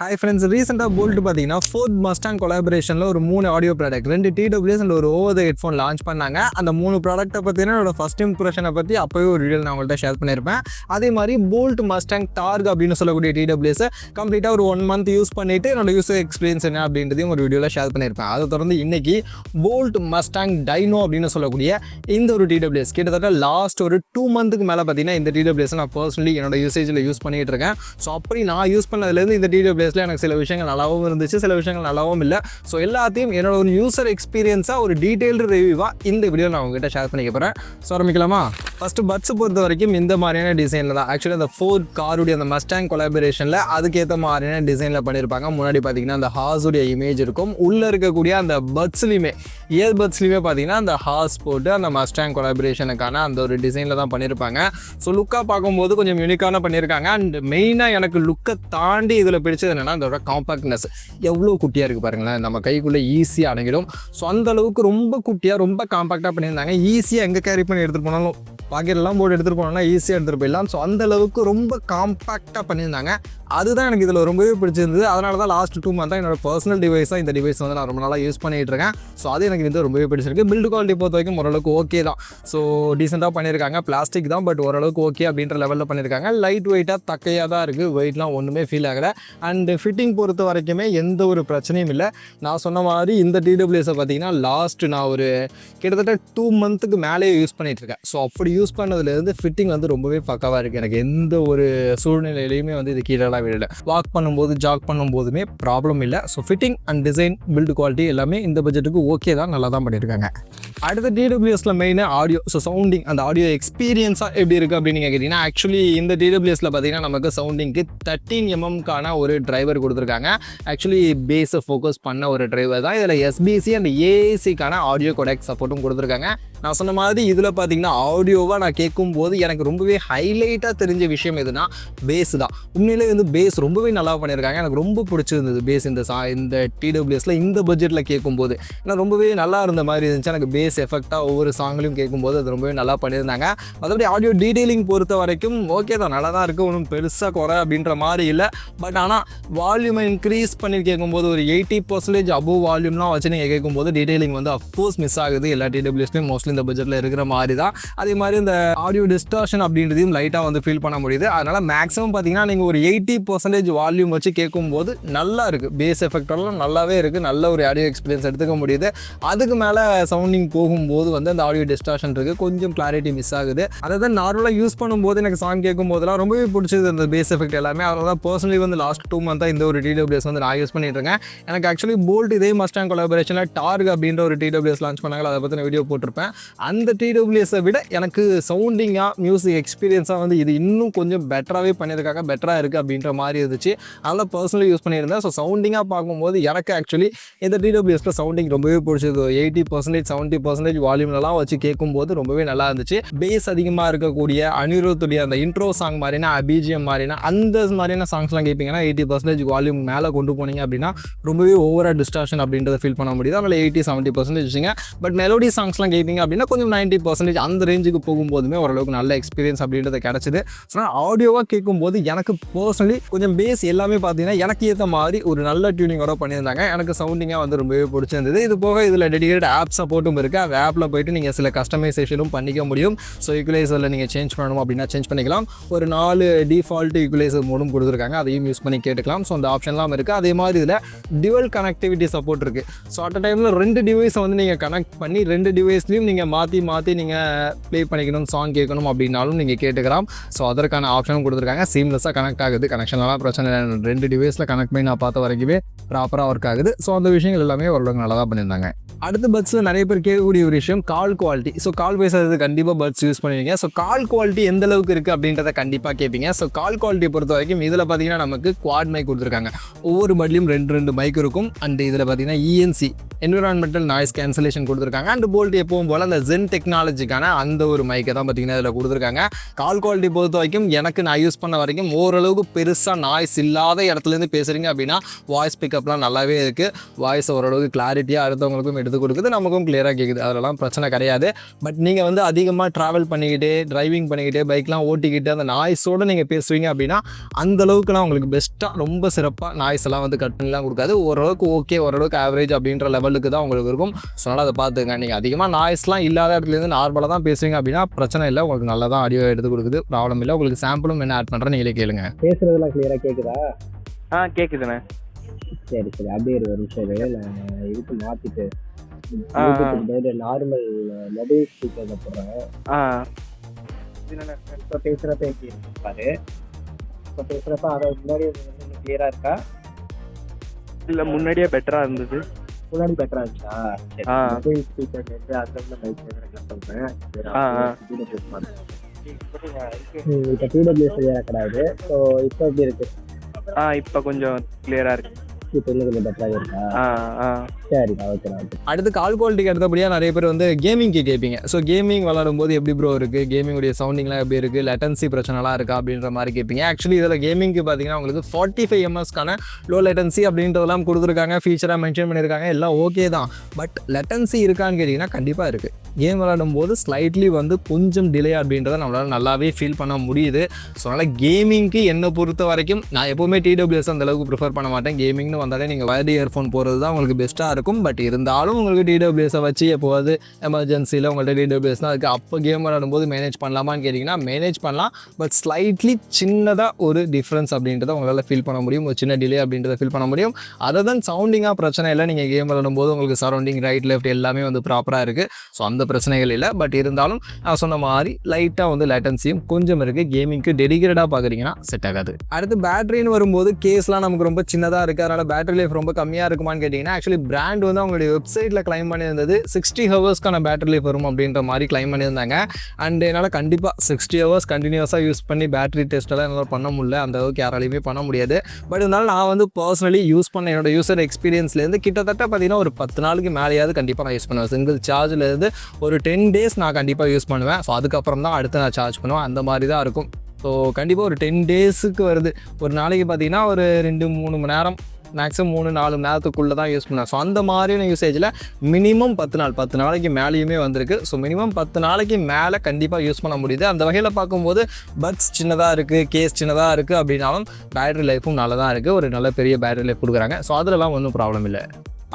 Hi friends, recently Boult பார்த்தீங்கன்னா 4th Mustang collaborationல ஒரு 3 audio product 2 TWS and ஒரு over the headphone launch பண்ணாங்க. அந்த 3 ப்ராடக்ட்டை பற்றின என்னோட ஃபர்ஸ்ட் இம்ப்ரெஷனை பற்றி அப்போவே ஒரு வீடியோ நான் உங்கள்கிட்ட ஷேர் பண்ணியிருப்பேன். அதே மாதிரி Boult Mustang டார்க் அப்படின்னு சொல்லக்கூடிய TWS கம்ப்ளீட்டாக ஒரு 1 month யூஸ் பண்ணிவிட்டு என்னோட யூஸர் எக்ஸ்பீரியன்ஸ் என்ன அப்படின்றதையும் ஒரு வீடியோவில் ஷேர் பண்ணியிருப்பேன். அதை தொடர்ந்து இன்னைக்கு Boult Mustang Dyno அப்படின்னு சொல்லக்கூடிய இந்த ஒரு TWS கிட்டத்தட்ட லாஸ்ட் ஒரு 2 monthக்கு மேலே பார்த்தீங்கன்னா இந்த TWS நான் பர்சனலி என்னோட யூசேஜில் யூஸ் பண்ணிகிட்டு இருக்கேன். ஸோ அப்படி நான் யூஸ் பண்ணதுலேருந்து இந்த TWS எனக்கு சில விஷயங்கள் நல்லாவும் இருந்துச்சு, சில விஷயங்கள் நல்லாவும் இல்லை. ஸோ எல்லாத்தையும் என்னோட ஒரு யூசர் எக்ஸ்பீரியன்ஸாக ஒரு டீட்டெயில்டு ரிவ்யூவாக இந்த வீடியோ நான் உங்ககிட்ட ஷேர் பண்ணிக்க போகிறேன். ஸோ ஆரம்பிக்கலாமா? ஃபஸ்ட்டு பட்ஸ் பொறுத்த வரைக்கும் இந்த மாதிரியான டிசைனில் தான் ஆக்சுவலி அந்த ஃபோர்ட் காருடைய அந்த மஸ்டாங் கொலாபரேஷனில் அதுக்கேற்ற மாதிரியான டிசைனில் பண்ணியிருப்பாங்க. முன்னாடி பார்த்தீங்கன்னா அந்த ஹார்ஸுடைய இமேஜ் இருக்கும். உள்ளே இருக்கக்கூடிய அந்த பட்ஸ்லையுமே இயர்பட்ஸ்லையுமே பார்த்தீங்கன்னா அந்த ஹார்ஸ் போட்டு அந்த மஸ்டாங் கொலாபரேஷனுக்கான அந்த ஒரு டிசைனில் தான் பண்ணியிருப்பாங்க. ஸோ லுக்காக பார்க்கும்போது கொஞ்சம் யூனிக்கான பண்ணியிருக்காங்க. அண்ட் மெயினாக எனக்கு லுக்கை தாண்டி இதில் பிடிச்சது என்னென்னா அதோட காம்பாக்ட்னஸ் எவ்வளோ குட்டியாக இருக்குது பாருங்களேன், நம்ம கைக்குள்ளே ஈஸியாக அடங்கிடும். ஸோ அந்த அளவுக்கு ரொம்ப குட்டியாக ரொம்ப காம்பாக்டாக பண்ணியிருந்தாங்க. ஈஸியாக எங்கே கேரி பண்ணி எடுத்துகிட்டு போனாலும் பாக்கெட்லாம் போட்டு எடுத்துகிட்டு போனோம்னா ஈஸியாக எடுத்துகிட்டு போயிடலாம். ஸோ அந்த அளவுக்கு ரொம்ப காம்பாக்டாக பண்ணியிருந்தாங்க. அதுதான் எனக்கு இதில் ரொம்பவே பிடிச்சிருந்தது. அதனால தான் லாஸ்ட் 2 month தான் என்னோட பர்சனல் டிவைஸாக இந்த டிவைஸ் வந்து நான் ரொம்ப நாளாக யூஸ் பண்ணிகிட்டு இருக்கேன். ஸோ அது எனக்கு வந்து ரொம்பவே பிடிச்சிருக்கு. பில்டு குவாலிட்டி பொறுத்த வரைக்கும் ஓரளவுக்கு ஓகே தான். ஸோ டீசெண்டாக பண்ணியிருக்காங்க. பிளாஸ்டிக் தான், பட் ஓரளவுக்கு ஓகே அப்படின்ற லெவலில் பண்ணியிருக்காங்க. லைட் வெயிட்டாக தக்கையாக தான் இருக்குது. வெயிட்லாம் ஒன்றுமே ஃபீல் ஆகலை. அண்ட் ஃபிட்டிங் பொறுத்த வரைக்குமே எந்த ஒரு பிரச்சனையும் இல்லை. நான் சொன்ன மாதிரி இந்த TWS பார்த்தீங்கன்னா லாஸ்ட் நான் ஒரு கிட்டத்தட்ட 2 monthக்கு மேலேயே யூஸ் பண்ணிகிட்ருக்கேன். ஸோ அப்படி யூஸ் பண்ணதுலேருந்து ஃபிட்டிங் வந்து ரொம்பவே பக்காவாக இருக்குது. எனக்கு எந்த ஒரு சூழ்நிலையிலையுமே வந்து இது கீழெல்லாம் விடலை. வாக் பண்ணும்போது ஜாக் பண்ணும்போதுமே ப்ராப்ளம் இல்லை. So fitting and design build quality எல்லாமே இந்த பட்ஜெட்டுக்கு ஓகே தான், நல்லா தான் பண்ணியிருக்காங்க. அடுத்த TWSல மெயினாக ஆடியோ, ஸோ சவுண்டிங், அந்த ஆடியோ எக்ஸ்பீரியன்ஸாக எப்படி இருக்குது அப்படின்னு நீங்கள் கேட்டிங்கன்னா ஆக்சுவலி இந்த TWSல பார்த்தீங்கன்னா நமக்கு சவுண்டிங்க்கு 13mm ஒரு டிரைவர் கொடுத்துருக்காங்க. ஆக்சுவலி பேஸை ஃபோக்கஸ் பண்ண ஒரு டிரைவர் தான். இதில் SBC அண்ட் AACக்கான ஆடியோ கோடெக் சப்போர்ட்டும் கொடுத்துருக்காங்க. நான் சொன்ன மாதிரி இதில் பார்த்தீங்கன்னா ஆடியோவாக நான் கேட்கும்போது எனக்கு ரொம்பவே ஹைலைட்டாக தெரிஞ்ச விஷயம் எதுனா பேஸ் தான். உண்மையிலே வந்து பேஸ் ரொம்பவே நல்லா பண்ணியிருக்காங்க. எனக்கு ரொம்ப பிடிச்சிருந்தது பேஸ் இந்த TWSல இந்த பட்ஜெட்டில் கேட்கும்போது. ஏன்னா ரொம்பவே நல்லா இருந்த மாதிரி இருந்துச்சு. எனக்கு பேஸ் எஃபெக்டாக ஒவ்வொரு சாங்லையும் கேட்கும்போது அது ரொம்பவே நல்லா பண்ணியிருந்தாங்க. மற்றபடி ஆடியோ டீட்டெயிலிங் பொறுத்த வரைக்கும் ஓகே தான், நல்லா தான் இருக்குது. ஒன்றும் பெருசாக குறை அப்படின்ற மாதிரி இல்லை. பட் ஆனால் வால்யூமை இன்க்ரீஸ் பண்ணி கேட்கும்போது ஒரு 80% அபோவ் வால்யூம்லாம் வச்சு நீங்கள் கேட்கும்போது டீட்டெயிலிங் வந்து அஃப்கோர்ஸ் மிஸ் ஆகுது. எல்லா TWSலையும் மோஸ்ட்லி இந்த பட்ஜெட்டில் இருக்கிற மாதிரி தான். அதே மாதிரி இந்த ஆடியோ டிஸ்டார்ஷன் அப்படின்றதையும் லைட்டாக வந்து ஃபீல் பண்ண முடியுது. அதனால் மேக்ஸிமம் பார்த்தீங்கன்னா நீங்கள் ஒரு 80% வால்யூம் வச்சு கேட்கும்போது நல்லா இருக்குது. பேஸ் எஃபெக்டெல்லாம் நல்லாவே இருக்குது. நல்ல ஒரு ஆடியோ எக்ஸ்பீரியன்ஸ் எடுத்துக்க முடியுது. அதுக்கு மேலே சவுண்டிங் போகும்போது வந்து அந்த ஆடியோ டிஸ்டார்ஷன் இருக்குது, கொஞ்சம் கிளாரிட்டி மிஸ் ஆகுது. அதை தான் நார்மலாக யூஸ் பண்ணும்போது எனக்கு சாங் கேட்கும் போதெல்லாம் ரொம்பவே பிடிச்சது அந்த பேஸ் எஃபெக்ட் எல்லாமே. அதனால தான் பர்சனலி வந்து லாஸ்ட் 2 month இந்த ஒரு TWS வந்து நான் யூஸ் பண்ணிட்டு இருக்கேன். எனக்கு ஆக்சுவலி போல்ட் இதே மஸ்டாங் கொலாபரேஷனில் டார்க் அப்படின்ற ஒரு TWS லான்ச் பண்ணாங்க. அதை பற்றி வீடியோ போட்டிருப்பேன். அந்த TWSஐ விட எனக்கு சவுண்டிங்காக மியூசிக் எக்ஸ்பீரியன்ஸாக வந்து இது இன்னும் கொஞ்சம் பெட்டராகவே பண்ணியிருக்காங்க, பெட்டராக இருக்குது அப்படின்ற மாதிரி இருந்துச்சு. அதனால் பர்சனலி யூஸ் பண்ணியிருந்தேன். ஸோ சவுண்டிங்காக பார்க்கும்போது எனக்கு ஆக்சுவலி இந்த TWSல சவுண்டிங் ரொம்பவே பிடிச்சது. 80% 70% வால்யூம்லலாம் வச்சு கேட்கும்போது ரொம்பவே நல்லா இருந்துச்சு. பேஸ் அதிகமாக இருக்கக்கூடிய அனிருத்துடைய அந்த இன்ட்ரோ சாங் மாதிரினா BGM மாதிரினா அந்த மாதிரியான சாங்ஸ்லாம் கேட்பீங்கன்னா 80% வால்யூம் மேலே கொண்டு போனீங்க அப்படின்னா ரொம்பவே ஓவராக டிஸ்டார்ஷன் அப்படின்றத ஃபீல் பண்ண முடியுது. அதனால் 80-70% வச்சுங்க. பட் மெலோடி சாங்ஸ்லாம் கேட்பீங்க அப்படின்னா கொஞ்சம் 90% அந்த ரேஞ்சுக்கு போகும்போதுமே ஓரளவுக்கு நல்ல எக்ஸ்பீரியன்ஸ் அப்படின்றத கிடச்சிது. ஸோ ஆடியோவாக கேட்கும்போது எனக்கு பர்சனலி கொஞ்சம் பேஸ் எல்லாமே பார்த்தீங்கன்னா எனக்கு ஏற்ற மாதிரி ஒரு நல்ல டியூனிங்கோட பண்ணியிருந்தாங்க. எனக்கு சவுண்டிங்காக வந்து ரொம்பவே பிடிச்சிருந்தது. இது போக இதில் டெடிகேட் ஆப் சப்போர்ட்டும் இருக்குது. அந்த ஆப்பில் போய்ட்டு நீங்கள் சில கஸ்டமைசேஷனும் பண்ணிக்க முடியும். ஸோ ஈக்குவலைசரில் நீங்கள் சேஞ்ச் பண்ணணும் அப்படின்னா சேஞ்ச் பண்ணிக்கலாம். ஒரு 4 டிஃபால்ட் ஈக்குவலைசர் மோடும் கொடுத்துருக்காங்க, அதையும் யூஸ் பண்ணி கேட்டுக்கலாம். ஸோ அந்த ஆப்ஷன்லாம் இருக்குது. அதே மாதிரி இதில் டியூவல் கனெக்டிவிட்டி சப்போர்ட் இருக்குது. ஸோ அட் டைமில் 2 டிவைஸை வந்து நீங்கள் கனெக்ட் பண்ணி 2 டிவைஸ்லையும் நீங்கள் மாற்றி நீங்கள் ப்ளே பண்ணிக்கணும், சாங் கேட்கணும் அப்படின்னாலும் நீங்கள் கேட்டுக்கலாம். ஸோ அதற்கான ஆப்ஷனும் கொடுத்துருக்காங்க. சீம்லெஸ்ஸாக கனெக்ட் ஆகுது. கனெக்ஷன்லாம் பிரச்சனை இல்லை. 2 டிவைஸில் கனெக்ட் பண்ணி நான் பார்த்த வரைக்குமே ப்ராப்பராக ஒர்க் ஆகுது. ஸோ அந்த விஷயங்கள் எல்லாமே ஓரளவுக்கு நல்லா தான் பண்ணியிருந்தாங்க. அடுத்த பட்ஸில் நிறைய பேர் கேட்கக்கூடிய ஒரு விஷயம் கால் குவாலிட்டி. ஸோ கால் பேசுறது கண்டிப்பாக பட்ஸ் யூஸ் பண்ணுவீங்க. ஸோ கால் குவாலிட்டி எந்த அளவுக்கு இருக்குது அப்படின்றத கண்டிப்பாக கேட்பீங்க. ஸோ கால் குவாலிட்டியை பொறுத்த வரைக்கும் இதில் பார்த்தீங்கன்னா நமக்கு குவாட் மைக் கொடுத்துருக்காங்க. ஒவ்வொரு பட்லையும் 2 மைக் இருக்கும். அண்ட் இதில் பார்த்தீங்கன்னா ENC என்விரான்மெண்டல் நாய்ஸ் கேன்சலேஷன் கொடுத்துருக்காங்க. அண்ட் போல்ட் எப்பவும் போல் அந்த ஜென் டெக்னாலஜிக்கான அந்த ஒரு மைக்கை தான் பார்த்தீங்கன்னா இதில் கொடுத்துருக்காங்க. கால் குவாலிட்டி பொறுத்த வரைக்கும் எனக்கு நான் யூஸ் பண்ண வரைக்கும் ஓரளவுக்கு பெருசாக நாய்ஸ் இல்லாத இடத்துலேருந்து பேசுகிறீங்க அப்படின்னா வாய்ஸ் பிக்கப்லாம் நல்லாவே இருக்குது. வாய்ஸ் ஓரளவுக்கு கிளாரிட்டியாக அடுத்தவங்களுக்கும் எடுத்து கொடுக்குது, நமக்கும் கிளியராக கேட்குது, அதெல்லாம் பிரச்சனை கிடையாது. பட் நீங்கள் வந்து அதிகமாக ட்ராவல் பண்ணிக்கிட்டு டிரைவிங் பண்ணிக்கிட்டு பைக்லாம் ஓட்டிக்கிட்டு அந்த நாய்ஸோடு நீங்கள் பேசுவீங்க அப்படின்னா அந்தளவுக்குலாம் உங்களுக்கு பெஸ்ட்டாக ரொம்ப சிறப்பாக நாய்ஸ் எல்லாம் வந்து கட் பண்ணிலாம் கொடுக்காது. ஓரளவுக்கு ஓகே, ஓரளவுக்கு ஆவரேஜ் அப்படின்ற லெவலுக்கு தான் உங்களுக்கு இருக்கும். ஸோ அதனால் அதை பார்த்துங்க. நீங்கள் அதிகமாக நாய்ஸ்லாம் இல்லாத இடத்துலேருந்து நார்மலாக தான் பேசுவீங்க அப்படின்னா பிரச்சனை இல்லை, உங்களுக்கு நல்லா தான் ஆடியோ எடுத்து கொடுக்குது, ப்ராப்ளம் இல்லை. உங்களுக்கு சாம்பிளும் என்ன ஆட் பண்ணுறேன் நீங்களே கேளுங்க. பேசுகிறதுலாம் கிளியராக கேட்குதா? கேட்குதுண்ணே. சரி சரி, அப்படியே ஒரு நிமிஷம் நான் இதுக்கு மாற்றிட்டு நார்மல் மொபைல் ஸ்பீக்கரில் போடுறேன். இப்போ பேசுகிறப்ப எப்படி இருப்பாரு? இப்போ பேசுகிறப்ப அதை முன்னாடி கிளியராக இருக்கா? இல்லை முன்னாடியே பெட்டராக இருந்தது. முன்னாடி பெட்டராக இருந்துச்சா? மொபைல் ஸ்பீக்கர் வந்து அந்த மைக் சொல்கிறேன். இப்போ டிடபிள்யூ சரியாக கிடையாது. ஸோ இப்போ எப்படி இருக்கு? இப்போ கொஞ்சம் கிளியராக இருக்கு. அடுத்து கால் குவாலிட்டிக்கு அடுத்தபடியாக நிறைய பேர் வந்து கேமிங்க்கு கேட்பீங்க. ஸோ கேமிங் விளாடும் போது எப்படி ப்ரோ இருக்குது, கேமிங்குடைய சவுண்டிங்லாம் எப்படி இருக்குது, லேட்டன்சி பிரச்சனைலாம் இருக்கா அப்படின்ற மாதிரி கேட்பீங்க. ஆக்சுவலி இதில் கேமிங்க்கு பார்த்தீங்கன்னா உங்களுக்கு 45 ms லோ லேட்டன்சி அப்படின்றதெல்லாம் கொடுத்துருக்காங்க, ஃபீச்சராக மென்ஷன் பண்ணியிருக்காங்க, எல்லாம் ஓகே தான். பட் லேட்டன்சி இருக்கான்னு கேட்டிங்கன்னா கண்டிப்பாக இருக்குது. கேம் விளாடும் போது ஸ்லைட்லி வந்து கொஞ்சம் டிலே அப்படின்றத நம்மளால் நல்லாவே ஃபீல் பண்ண முடியுது. ஸோ அதனால் கேமிங்க்கு என்னை பொறுத்த வரைக்கும் நான் எப்போவுமே டிடபிள்யூஎஸ் அந்தளவுக்கு ப்ரிஃபர் பண்ண மாட்டேன். கேமிங்னு வந்தாலே நீங்கள் வயர்டு இயர்ஃபோன் போகிறது தான் உங்களுக்கு பெஸ்ட்டாக இருக்கும். பட் இருந்தாலும் உங்களுக்கு டிடபிள்யூஎஸை வச்சு எப்போது எமர்ஜென்சியில் உங்கள்கிட்ட டிடபிள்யூஎஸ் தான் இருக்குது, அப்போ கேம் விளாடும்போது மேனேஜ் பண்ணலாமான்னு கேட்டிங்கன்னா மேனேஜ் பண்ணலாம். பட் ஸ்லைட்லி சின்னதாக ஒரு டிஃப்ரென்ஸ் அப்படின்றத உங்களால் ஃபீல் பண்ண முடியும், ஒரு சின்ன டிலே அப்படின்றத ஃபீல் பண்ண முடியும். அதை தான் சவுண்டிங்காக பிரச்சனை இல்லை. நீங்கள் கேம் விளாடும்போது உங்களுக்கு சரௌண்டிங் ரைட் லெஃப்ட் எல்லாமே வந்து ப்ராப்பராக இருக்குது. ஸோ அந்த பிரச்சனைகள் இல்லை. பட் இருந்தாலும் நான் சொன்ன மாதிரி லைட்டாக வந்து லேட்டன்சியும் கொஞ்சம் இருக்குது. கேமிங்க்கு டெடிகேட்டடாக பார்க்குறீங்கன்னா செட் ஆகாது. அடுத்து பேட்டரின்னு வரும்போது கேஸ்லாம் நமக்கு ரொம்ப சின்னதாக இருக்குது, அதனால் பேட்டரி லைஃப் ரொம்ப கம்மியாக இருக்குமான்னு கேட்டிங்கன்னா ஆக்சுவலி பிராண்ட் வந்து அவங்களுடைய வெப்சைட்டில் கிளைம் பண்ணியிருந்தது 60 ஹவர்ஸ்க்கான பேட்டரி லைஃப் வரும் அப்படின்ற மாதிரி கிளைம் பண்ணியிருந்தாங்க. அண்ட் என்னால் கண்டிப்பாக 60 ஹவர்ஸ் கண்டினியூஸாக யூஸ் பண்ணி பேட்டரி டெஸ்ட்டெல்லாம் என்னால் பண்ண முடியல, அந்த அளவுக்கு யாராலையுமே பண்ண முடியாது. பட் இருந்தாலும் நான் வந்து பர்சனலி யூஸ் பண்ண என்னோட யூசர் எக்ஸ்பீரியன்ஸ்லேருந்து கிட்டத்தட்ட பார்த்தீங்கன்னா ஒரு 10 நாளுக்கு மேலேயாவது கண்டிப்பாக நான் யூஸ் பண்ணுவேன். சிங்கிள் சார்ஜ்லேருந்து ஒரு 10 days நான் கண்டிப்பாக யூஸ் பண்ணுவேன். ஸோ அதுக்கப்புறம் தான் அடுத்து நான் சார்ஜ் பண்ணுவேன், அந்த மாதிரி தான் இருக்கும். ஸோ கண்டிப்பாக ஒரு 10 daysக்கு வருது. ஒரு நாளைக்கு பார்த்தீங்கன்னா ஒரு 2-3 மணி நேரம், மேக்ஸிமம் 3-4 மணி நேரத்துக்குள்ளே தான் யூஸ் பண்ணுவேன். ஸோ அந்த மாதிரியான யூசேஜில் மினிமம் 10 நாளைக்கு மேலேயுமே வந்திருக்கு. ஸோ மினிமம் 10 நாளைக்கு மேலே கண்டிப்பாக யூஸ் பண்ண முடியுது. அந்த வகையில் பார்க்கும்போது பட்ஸ் சின்னதாக இருக்குது, கேஸ் சின்னதாக இருக்குது அப்படின்னாலும் பேட்டரி லைஃப்பும் நல்லா தான் இருக்குது. ஒரு நல்ல பெரிய பேட்டரி லைஃப் கொடுக்குறாங்க. ஸோ அதிலலாம் ஒன்றும் ப்ராப்ளம் இல்லை.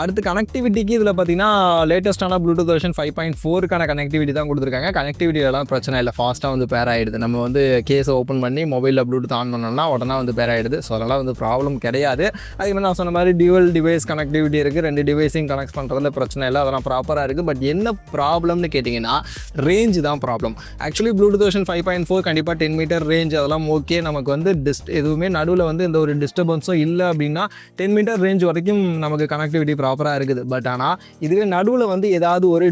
அடுத்து கனெக்டிவிட்டிக்கு இதில் பார்த்தீங்கன்னா லேட்டஸ்ட்டான ப்ளூடூத் வெர்ஷன் 5.4க்கான கனெக்டிவிட்டி தான் கொடுத்துருக்காங்க. கனெக்டிவிட்டியெல்லாம் பிரச்சனை இல்லை, ஃபாஸ்ட்டாக வந்து பேர் ஆகிடுது. நம்ம வந்து கேஸை ஓப்பன் பண்ணி மொபைலில் ப்ளூடூத் ஆன் பண்ணோம்னா உடனே வந்து பேர் ஆகிடுது. ஸோ அதெல்லாம் வந்து ப்ராப்ளம் கிடையாது. அதுமாதிரி நான் சொன்ன மாதிரி டியூவல் டிவைஸ் கனெக்டிவிட்டி இருக்குது, 2 டிவைஸையும் கனெக்ட் பண்ணுறதுல பிரச்சனை இல்லை, அதெல்லாம் ப்ராப்பராக இருக்குது. பட் என்ன ப்ராப்ளம்னு கேட்டிங்கன்னா ரேஞ்சு தான் ப்ராப்ளம். ஆக்சுவலி ப்ளூடூத் வெர்ஷன் 5.4 கண்டிப்பாக 10 மீட்டர் ரேஞ்ச் அதெல்லாம் ஓகே. நமக்கு வந்து எதுவுமே நடுவில் வந்து இந்த ஒரு டிஸ்டர்பன்ஸும் இல்லை அப்படின்னா 10 மீட்டர் ரேஞ்ச் வரைக்கும் நமக்கு கனெக்டிவிட்டி ப்ராப்பராக இருக்குது. பட் ஆனால் இதுவே நடுவில் வந்து ஏதாவது ஒரு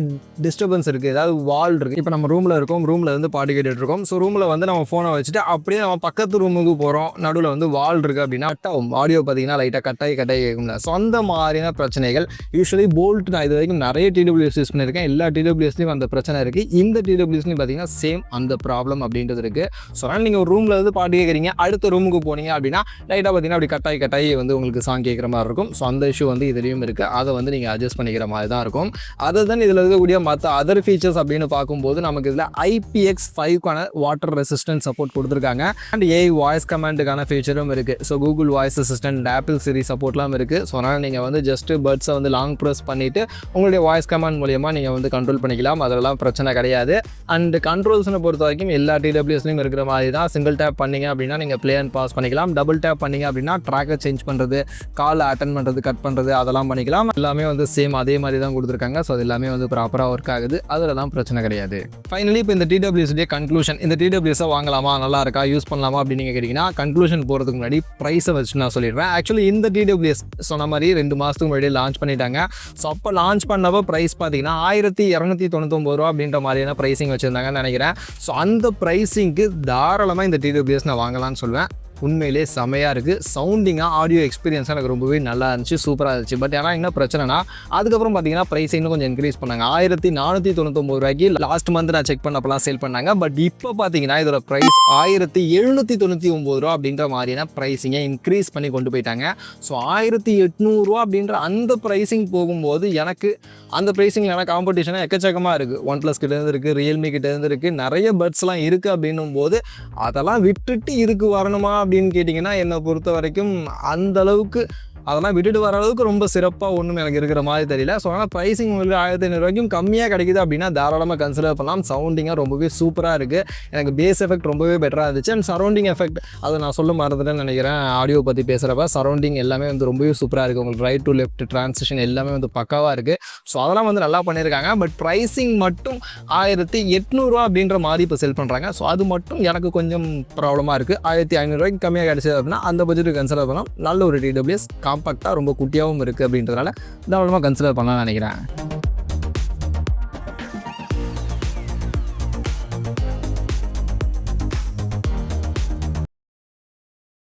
டிஸ்டர்பன்ஸ் இருக்குது, ஏதாவது வால் இருக்குது. இப்போ நம்ம ரூமில் இருக்கோம், ரூமில் வந்து பாட்டு கேட்டுட்டு இருக்கோம். ஸோ ரூமில் வந்து நம்ம ஃபோனை வச்சுட்டு அப்படியே நம்ம பக்கத்து ரூமுக்கு போகிறோம், நடுவில் வந்து வால் இருக்குது அப்படின்னா கட் ஆகும். ஆடியோ பார்த்தீங்கன்னா லைட்டாக கட்டாயி கேட்கும்ல. ஸோ அந்த மாதிரியான பிரச்சனைகள் யூஸ்வலி போல்ட் நான் இது வரைக்கும் நிறைய டிடபிள்யூஎஸ் யூஸ் பண்ணியிருக்கேன். எல்லா டிடபிள்யூஎஸ்லையும் அந்த பிரச்சனை இருக்குது. இந்த டிடபிள்யூஎஸ்லையும் பார்த்தீங்கன்னா சேம் அந்த ப்ராப்ளம் அப்படின்றது இருக்குது. ஸோ அதனால் நீங்கள் ஒரு ரூமில் வந்து பாட்டு கேட்குறீங்க, அடுத்த ரூமுக்கு போனீங்க அப்படின்னா லைட்டாக பார்த்தீங்கன்னா அப்படி கட்டாயி வந்து உங்களுக்கு சாங் கேட்குற மாதிரி இருக்கும். ஸோ அந்த இஷ்யூ வந்து இதுலேயும் இருக்குது. அதை வந்து நீங்கள் அட்ஜஸ்ட் பண்ணிக்கிற மாதிரி தான் இருக்கும். அதை தான் இதில் இருக்கக்கூடிய மற்ற அதர் ஃபீச்சர்ஸ் அப்படின்னு பார்க்கும்போது நமக்கு இதில் IPX5க்கான வாட்டர் ரெசிஸ்டன்ட் சப்போர்ட் கொடுத்துருக்காங்க. அண்ட் AI வாய்ஸ் கமாண்டுக்கான ஃபீச்சரும் இருக்குது. So Google voice assistant, Apple Siri சப்போர்ட்லாம் இருக்குது. ஸோ அதனால் நீங்கள் வந்து ஜஸ்ட்டு பட்ஸை வந்து லாங் ப்ரெஸ் பண்ணிவிட்டு உங்களுடைய வாய்ஸ் கமாண்ட் மூலியமாக நீங்கள் வந்து கண்ட்ரோல் பண்ணிக்கலாம். அதெல்லாம் பிரச்சனை கிடையாது. அண்ட் கண்ட்ரோல்ஸ்னை பொறுத்த வரைக்கும் எல்லா டிடபிள்யூஎஸ்லையும் இருக்கிற மாதிரி தான். சிங்கிள் டேப் பண்ணிங்க அப்படின்னா நீங்கள் ப்ளே அண்ட் பாஸ் பண்ணிக்கலாம். டபுள் டேப் பண்ணிங்க அப்படின்னா ட்ராக்கை சேஞ்ச் பண்ணுறது, கால் அட்டன் பண்ணுறது, கட் பண்ணுறது அதெல்லாம் பண்ணிக்கலாம். எல்லாமே வந்து சேம் அதே மாதிரி தான் கொடுத்துருக்காங்க. ஸோ அது எல்லாமே வந்து ப்ராப்பராக ஒர்க் ஆகுது, அதில் தான் பிரச்சனை கிடையாது. ஃபைனலி இப்போ இந்த டிடபிள்யூஎஸ்டைய கன்க்ளூஷன், இந்த டிடபிள்யூஎஸை வாங்கலாமா, நல்லா இருக்கா, யூஸ் பண்ணலாமா அப்படின்னு நீங்கள் கேட்டிங்கன்னா கன்க்ளூஷன் போகிறதுக்கு முன்னாடி ப்ரைஸை வச்சு நான் சொல்லிடுறேன். ஆக்சுவலி இந்த டிடபிள்யூஎஸ் சொன்ன மாதிரி 2 மாதத்துக்கு முன்னாடி லான்ச் பண்ணிட்டாங்க. ஸோ அப்போ லான்ச் பண்ணப்போ ப்ரைஸ் பார்த்தீங்கன்னா 1299 ரூபா அப்படின்ற மாதிரியான ப்ரைஸிங் வச்சுருந்தாங்கன்னு நினைக்கிறேன். ஸோ அந்த ப்ரைஸிங்க்கு தாராளமாக இந்த டிடபிள்யூஎஸ் நான் வாங்கலாம்னு சொல்லுவேன். உண்மையிலே செமையாக இருக்குது. சவுண்டிங்காக ஆடியோ எக்ஸ்பீரியன்ஸாக எனக்கு ரொம்பவே நல்லா இருந்துச்சு, சூப்பராக இருந்துச்சு. பட் ஆனால் என்ன பிரச்சனைனா அதுக்கப்புறம் பார்த்தீங்கன்னா ப்ரைஸ் இன்னும் கொஞ்சம் இன்க்ரீஸ் பண்ணாங்க. 1499 ரூபாய்க்கு லாஸ்ட் மந்த் நான் செக் பண்ணப்பலாம் சேல் பண்ணாங்க. பட் இப்போ பார்த்தீங்கன்னா இதோட ப்ரைஸ் 1799 ரூபா அப்படின்ற மாதிரியான ப்ரைஸிங்கை இன்க்ரீஸ் பண்ணி கொண்டு போயிட்டாங்க. ஸோ 1800 ரூபா அப்படின்ற அந்த ப்ரைஸிங் போகும்போது எனக்கு அந்த ப்ரைஸிங்கில் எனக்கு காம்படிஷனாக எக்கச்சக்கமாக இருக்குது. OnePlus கிட்டேருந்து இருக்குது, ரியல்மி கிட்டேருந்து இருக்குது, நிறைய பட்ஸ்லாம் இருக்குது. அப்படின்னும் போது அதெல்லாம் விட்டுட்டு இதுக்கு வரணுமா அப்படின்னு கேட்டிங்கன்னா என்னை பொறுத்த வரைக்கும் அந்தளவுக்கு அதெல்லாம் விட்டுட்டு வர அளவுக்கு ரொம்ப சிறப்பாக ஒன்றும் எனக்கு இருக்கிற மாதிரி தெரியல. ஸோ ஆனால் ப்ரைஸிங் உங்களுக்கு 1500 ரூபாய்க்கும் கம்மியாக கிடைக்குது அப்படின்னா தாராளமாக கன்சிடர் பண்ணலாம். சவுண்டிங்காக ரொம்பவே சூப்பராக இருக்குது. எனக்கு பேஸ் எஃபெக்ட் ரொம்பவே பெட்டராக இருந்துச்சு. அண்ட் சரௌண்டிங் எஃபெக்ட் அதை நான் சொல்ல மறந்துட்டேன்னு நினைக்கிறேன். ஆடியோ பற்றி பேசுகிறப்ப சரௌண்டிங் எல்லாமே வந்து ரொம்பவே சூப்பராக இருக்குது. உங்களுக்கு ரைட் டு லெஃப்ட் ட்ரான்சிஷன் எல்லாமே வந்து பக்காவாக இருக்குது. ஸோ அதெல்லாம் வந்து நல்லா பண்ணியிருக்காங்க. பட் ப்ரைஸிங் மட்டும் 1800 ரூபா அப்படின்ற மாதிரி இப்போ செல் பண்ணுறாங்க. ஸோ அது மட்டும் எனக்கு கொஞ்சம் ப்ராப்ளமாக இருக்குது. 1500 ரூபாய்க்கு கம்மியாக கிடச்சிது அப்படின்னா அந்த பட்ஜெட்டுக்கு கன்சிடர் பண்ணலாம். நல்ல ஒரு TWS காம்பாக்டாக ரொம்ப குட்டியாகவும் இருக்குது அப்படின்றதுனால தாராளமாக கன்சிடர் பண்ணலாம்னு நினைக்கிறேன்.